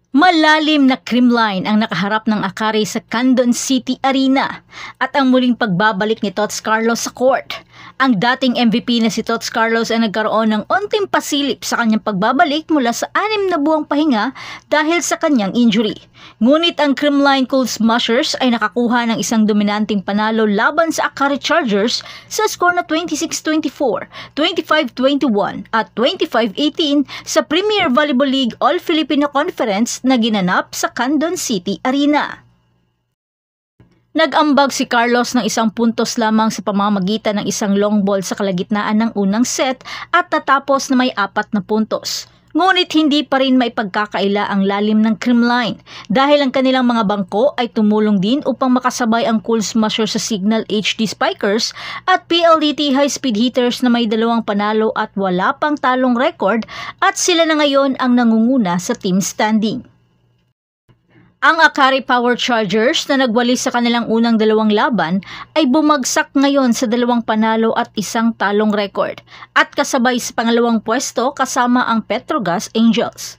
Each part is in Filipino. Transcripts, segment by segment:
Malalim na creamline ang nakaharap ng Akari sa Quezon City Arena at ang muling pagbabalik ni Tots Carlos sa court. Ang dating MVP na si Tots Carlos ay nagkaroon ng onting pasilip sa kanyang pagbabalik mula sa 6 na buwang pahinga dahil sa kanyang injury. Ngunit ang Creamline Cool Smashers ay nakakuha ng isang dominanting panalo laban sa Akari Chargers sa score na 26-24, 25-21 at 25-18 sa Premier Volleyball League All-Filipino Conference na ginanap sa Quezon City Arena. Nag-ambag si Carlos ng 1 puntos lamang sa pamamagitan ng isang long ball sa kalagitnaan ng unang set at natapos na may 4 na puntos. Ngunit hindi pa rin maipagkakaila ang lalim ng creamline dahil ang kanilang mga bangko ay tumulong din upang makasabay ang Cool Smasher sa Signal HD Spikers at PLDT high-speed hitters na may 2 panalo at wala pang talong record at sila na ngayon ang nangunguna sa team standing. Ang Akari Power Chargers na nagwalis sa kanilang unang 2 laban ay bumagsak ngayon sa 2 panalo at 1 talong record at kasabay sa pangalawang pwesto kasama ang Petrogas Angels.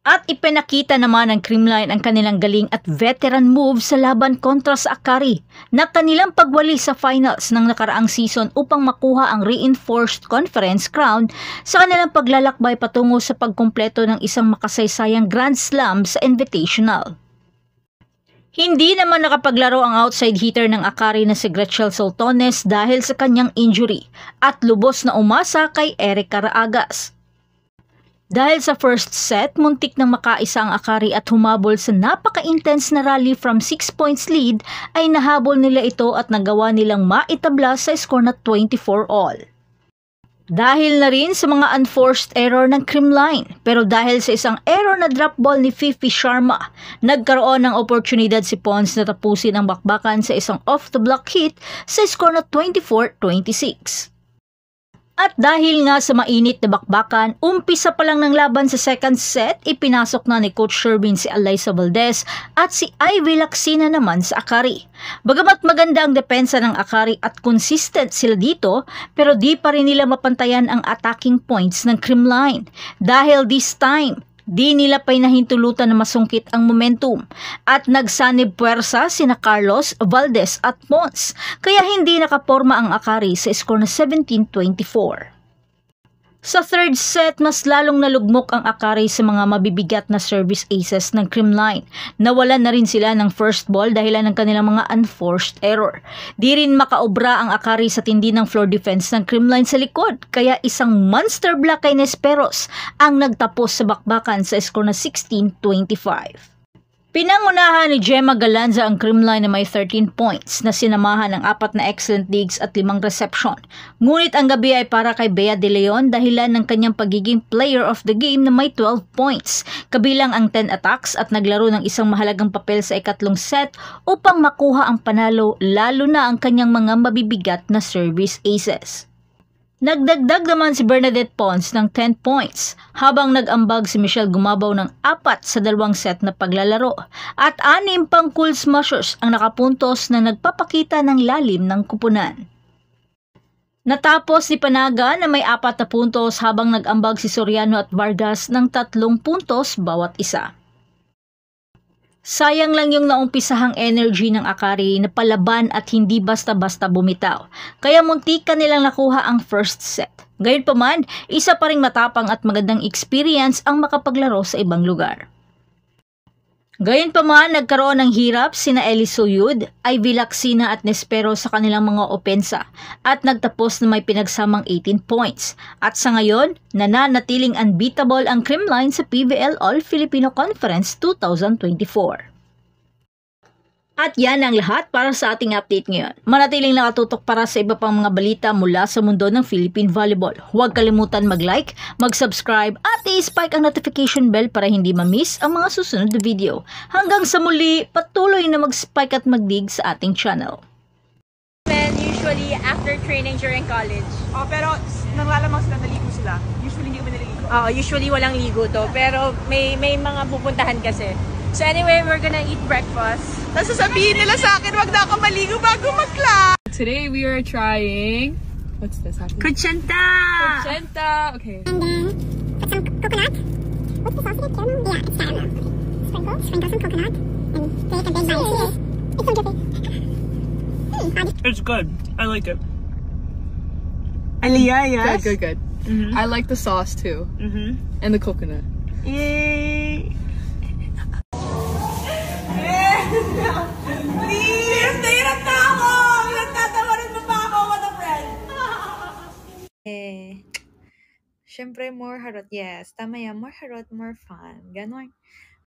At ipinakita naman ng Creamline ang kanilang galing at veteran move sa laban kontra sa Akari na kanilang pagwalis sa finals ng nakaraang season upang makuha ang reinforced conference crown sa kanilang paglalakbay patungo sa pagkumpleto ng isang makasaysayang Grand Slam sa Invitational. Hindi naman nakapaglaro ang outside hitter ng Akari na si Gretchel Soltones dahil sa kanyang injury at lubos na umasa kay Eric Caraagas. Dahil sa first set, muntik nang makaisa ang Akari at humabol sa napaka-intense na rally from 6 points lead ay nahabol nila ito at nagawa nilang maitabla sa score na 24-all. Dahil na rin sa mga unforced error ng Creamline, pero dahil sa isang error na drop ball ni Fifi Sharma, nagkaroon ng oportunidad si Pons na tapusin ang bakbakan sa isang off-the-block hit sa score na 24-26. At dahil nga sa mainit na bakbakan, umpisa pa lang ng laban sa second set, ipinasok na ni Coach Sherwin si Alyssa Valdez at si Ivy Lacsina naman sa Akari. Bagamat maganda ang depensa ng Akari at consistent sila dito, pero di pa rin nila mapantayan ang attacking points ng Creamline. Dahil this time, di nila pinahintulutan na masungkit ang momentum at nagsanib puwersa sina Carlos, Valdez at Pons kaya hindi nakaporma ang Akari sa score na 17-24. Sa third set, mas lalong nalugmok ang Akari sa mga mabibigat na service aces ng Creamline. Nawalan na rin sila ng first ball dahilan ng kanilang mga unforced error. Di rin makaobra ang Akari sa tindi ng floor defense ng Creamline sa likod, kaya isang monster block kay Nesperos ang nagtapos sa bakbakan sa score na 16-25. Pinangunahan ni Gemma Galanza ang Creamline na may 13 points na sinamahan ng 4 na excellent digs at 5 reception. Ngunit ang gabi ay para kay Bea De Leon dahilan ng kanyang pagiging player of the game na may 12 points, kabilang ang 10 attacks at naglaro ng isang mahalagang papel sa ikatlong set upang makuha ang panalo lalo na ang kanyang mga mabibigat na service aces. Nagdagdag naman si Bernadette Pons ng 10 points habang nag-ambag si Michelle Gumabaw ng 4 sa 2 set na paglalaro at 6 pang Cool Smashers ang nakapuntos na nagpapakita ng lalim ng kupunan. Natapos ni Panaga na may 4 na puntos habang nag-ambag si Soriano at Vargas ng 3 puntos bawat isa. Sayang lang yung naumpisahang energy ng Akari na palaban at hindi basta-basta bumitaw, kaya muntikan nilang nakuha ang first set. Gayunpaman, isa pa ring matapang at magandang experience ang makapaglaro sa ibang lugar. Gayunpaman, nagkaroon ng hirap sina Ellie Suyud, Ivy Lacsina at Nespero sa kanilang mga opensa at nagtapos na may pinagsamang 18 points. At sa ngayon, nananatiling unbeatable ang Creamline sa PVL All-Filipino Conference 2024. At yan ang lahat para sa ating update ngayon. Manatiling nakatutok para sa iba pang mga balita mula sa mundo ng Philippine Volleyball. Huwag kalimutan mag-like, mag-subscribe at i-spike ang notification bell para hindi ma-miss ang mga susunod na video. Hanggang sa muli, patuloy na mag-spike at mag-dig sa ating channel. Usually after training during college. Oh, pero nanglalamang sila, naligo sila. Usually hindi kami naligo. Usually walang ligo to, pero may mga pupuntahan kasi. So anyway, we're gonna eat breakfast. Tapos sasabihin nila sa akin, wag na ako maligo bago mag-class. Today we are trying, what's this? Kuchenta! Kuchenta! Okay. And then put some coconut. What's the sauce again? Yeah, it's caramel. sprinkle some coconut, and take a big bite. It's so drippy. It's good. I like it. Aliyah, yes? Good. I like the sauce too. And the coconut. Yay! Siyempre, more harot. Yes, tama yan. More harot, more fun. Ganon.